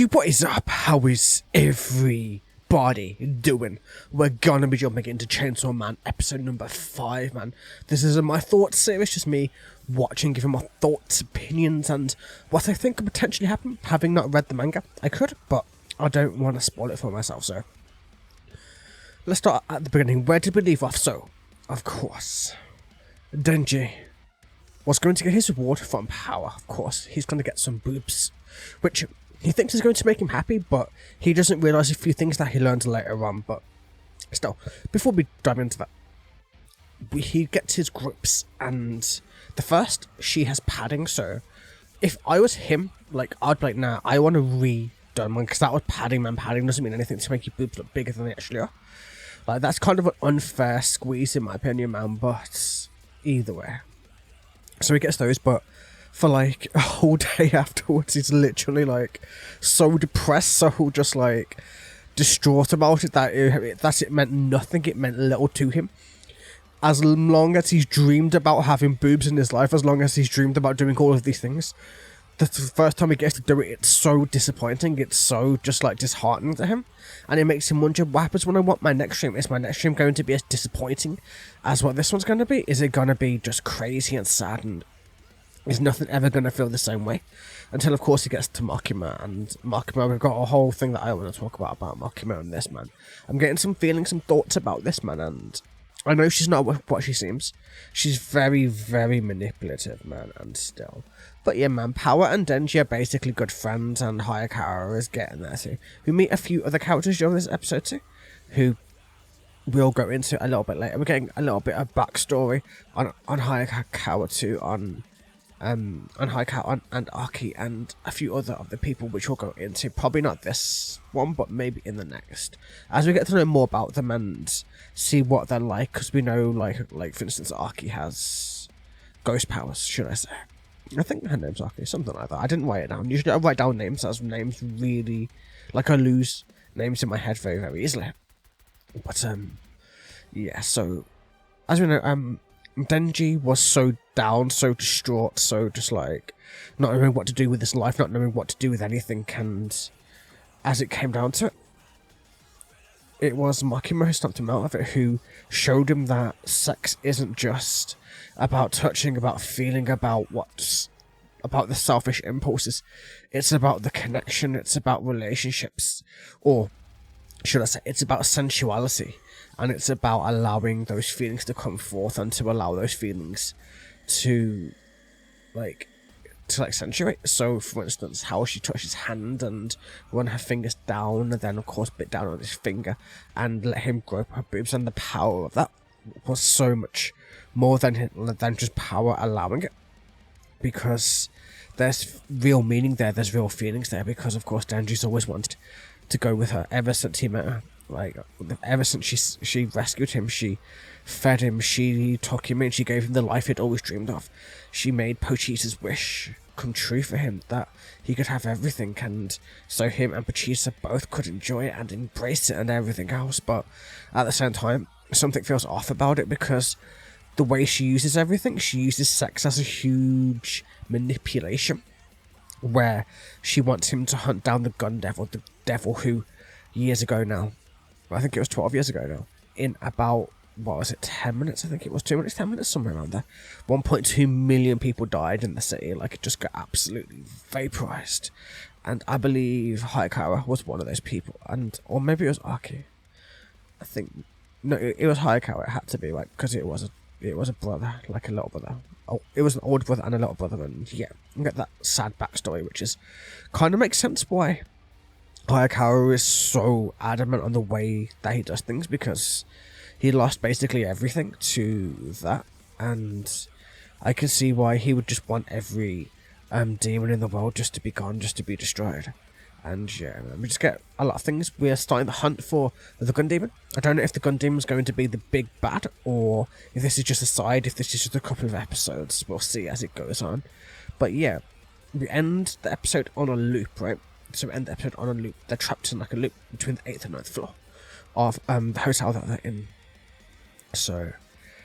YouTube, what is up? How is everybody doing? We're gonna be jumping into Chainsaw Man episode number 5, man. This is my thoughts series, just me watching, giving my thoughts, opinions, and what I think could potentially happen. Having not read the manga, I could, but I don't want to spoil it for myself, so let's start at the beginning. Where did we leave off? So, of course, Denji was going to get his reward from power. Of course, he's going to get some boobs, which he thinks is going to make him happy, but he doesn't realise a few things that he learns later on. But still, before we dive into that, he gets his groups, and the first, she has padding. So if I was him, like, I'd be like, nah, I want to redone one, because that was padding, man. Padding doesn't mean anything to make your boobs look bigger than they actually are. Like, that's kind of an unfair squeeze in my opinion, man, but either way. So he gets those, but for like a whole day afterwards, he's literally like so depressed, so just like distraught about it that it meant nothing. It meant little to him. As long as he's dreamed about having boobs in his life, as long as he's dreamed about doing all of these things, the first time he gets to do it, it's so disappointing. It's so just like disheartening to him, and it makes him wonder, what happens when I want my next stream? Is my next stream going to be as disappointing as what this one's going to be? Is it going to be just crazy and sad, and is nothing ever going to feel the same way? Until, of course, he gets to Makima, and Makima, we've got a whole thing that I want to talk about Makima and this, man. I'm getting some feelings, some thoughts about this, man, and I know she's not what she seems. She's very, very manipulative, man, and still. But yeah, man, Power and Denji are basically good friends, and Hayakawa is getting there too. We meet a few other characters during this episode too, who we'll go into a little bit later. We're getting a little bit of backstory on Hayakawa too, on Hayakawa and Aki, and a few other of the people which we'll go into. Probably not this one, but maybe in the next, as we get to know more about them and see what they're like, because we know, like for instance, Aki has ghost powers, should I say. I think her name's Aki, something like that. I didn't write it down. Usually I write down names as names really, like, I lose names in my head very, very easily. But yeah, so as we know, Denji was so down, so distraught, so just like not knowing what to do with his life, not knowing what to do with anything, and as it came down to it, it was Makima who snapped him out of it, who showed him that sex isn't just about touching, about feeling, about the selfish impulses. It's about the connection, it's about relationships, or should I say, it's about sensuality, and it's about allowing those feelings to come forth, and to allow those feelings to accentuate. So, for instance, how she touched his hand and run her fingers down, and then of course bit down on his finger and let him grope her boobs, and the power of that was so much more than just power allowing it, because there's real meaning there, there's real feelings there, because of course Denji's always wanted to go with her ever since he met her. Like, ever since she rescued him, she fed him, she took him in, she gave him the life he'd always dreamed of. She made Pochita's wish come true for him, that he could have everything, and so him and Pochita both could enjoy it and embrace it and everything else. But at the same time, something feels off about it, because the way she uses everything, she uses sex as a huge manipulation, where she wants him to hunt down the gun devil, the devil who years ago now, I think it was 12 years ago now, in about, what was it, 10 minutes? I think it was 2 minutes, 10 minutes, somewhere around there. 1.2 million people died in the city. Like, it just got absolutely vaporized. And I believe Hayakawa was one of those people. Or maybe it was Aki. I think, no, it was Hayakawa. It had to be, like, because it was a brother, like a little brother. Oh, it was an older brother and a little brother, and yeah, you get that sad backstory, which is kind of makes sense why Hayakawa is so adamant on the way that he does things, because he lost basically everything to that, and I can see why he would just want every demon in the world just to be gone, just to be destroyed. And yeah, we just get a lot of things. We are starting the hunt for the gun demon. I don't know if the gun demon is going to be the big bad, or if this is just a side, if this is just a couple of episodes. We'll see as it goes on. But yeah, we end the episode on a loop, right? So we end the episode on a loop. They're trapped in like a loop between the 8th and 9th floor of the hotel that they're in. So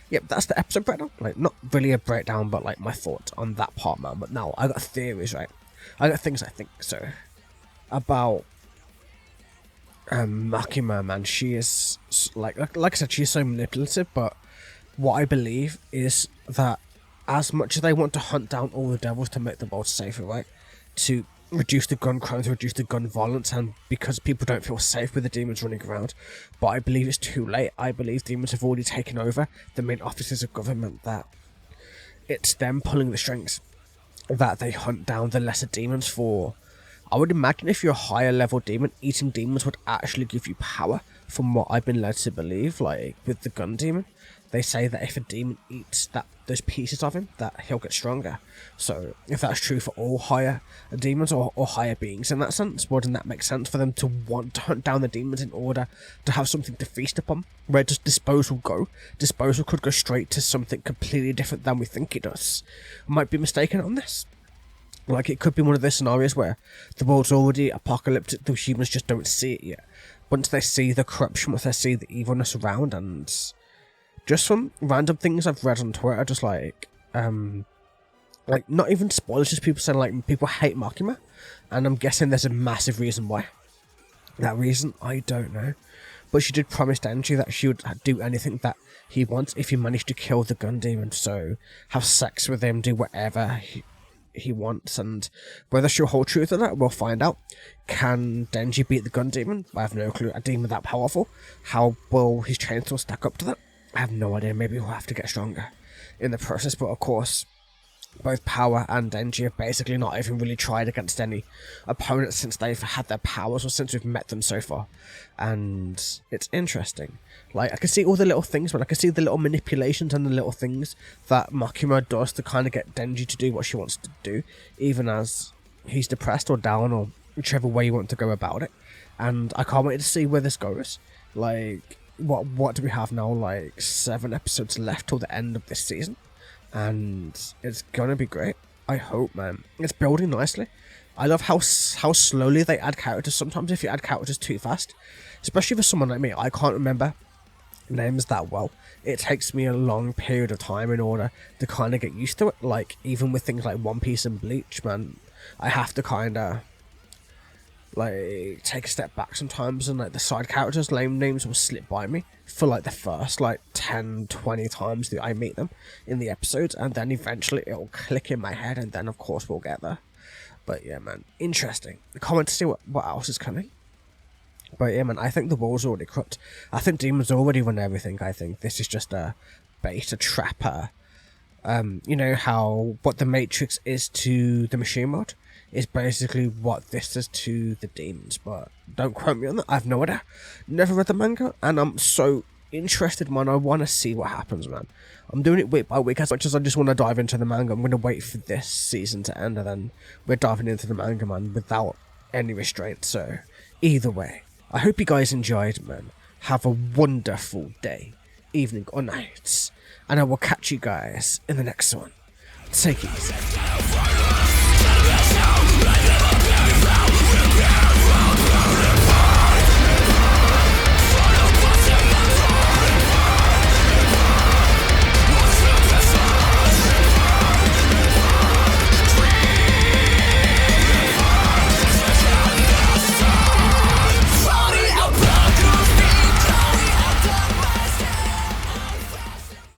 yep, that's the episode breakdown. Like, not really a breakdown, but like my thoughts on that part, man. But now I got theories, right? I got things I think. So about Makima, man. She is like I said, she's so manipulative. But what I believe is that as much as they want to hunt down all the devils to make the world safer, right, to reduce the gun crime, to reduce the gun violence, and because people don't feel safe with the demons running around, but I believe it's too late. I believe demons have already taken over the main offices of government. That it's them pulling the strings, that they hunt down the lesser demons for. I would imagine if you're a higher level demon, eating demons would actually give you power, from what I've been led to believe. Like with the gun demon, they say that if a demon eats those pieces of him, that he'll get stronger. So if that's true for all higher demons or higher beings in that sense, wouldn't that make sense for them to want to hunt down the demons in order to have something to feast upon? Where does disposal go? Disposal could go straight to something completely different than we think it does. I might be mistaken on this. Like, it could be one of those scenarios where the world's already apocalyptic, the humans just don't see it yet. Once they see the corruption, once they see the evilness around, and just from random things I've read on Twitter, just like not even spoilers, just people saying, like, people hate Makima, and I'm guessing there's a massive reason why. That reason, I don't know. But she did promise Denji that she would do anything that he wants if he managed to kill the gun demon, so have sex with him, do whatever he wants, and whether she'll hold true to that, we'll find out. Can Denji beat the gun demon? I have no clue. A demon that powerful? How will his chainsaw stack up to that? I have no idea. Maybe he'll have to get stronger in the process, but of course, both Power and Denji have basically not even really tried against any opponents since they've had their powers, or since we've met them so far. And it's interesting. Like, I can see all the little things, but I can see the little manipulations and the little things that Makima does to kind of get Denji to do what she wants to do, even as he's depressed or down, or whichever way you want to go about it. And I can't wait to see where this goes. Like, what do we have now? Like 7 episodes left till the end of this season. And it's gonna be great. I hope, man. It's building nicely. I love how slowly they add characters. Sometimes if you add characters too fast, especially for someone like me, I can't remember names that well. It takes me a long period of time in order to kind of get used to it. Like, even with things like One Piece and Bleach, man, I have to kind of like take a step back sometimes, and like the side characters' lame names will slip by me for like the first like 10-20 times that I meet them in the episodes, and then eventually it'll click in my head, and then of course we'll get there. But yeah, man, interesting. I can't wait to see what else is coming. But yeah, man, I think the world's already corrupt. I think demons already run everything. I think this is just a bait, a trapper. You know how what the Matrix is to the machine mod is basically what this is to the demons, but don't quote me on that. I have no idea. Never read the manga, and I'm so interested, man. I want to see what happens, man. I'm doing it week by week. As much as I just want to dive into the manga, I'm going to wait for this season to end, and then we're diving into the manga, man, without any restraint. So either way, I hope you guys enjoyed, man. Have a wonderful day, evening, or night, and I will catch you guys in the next one. Take it easy.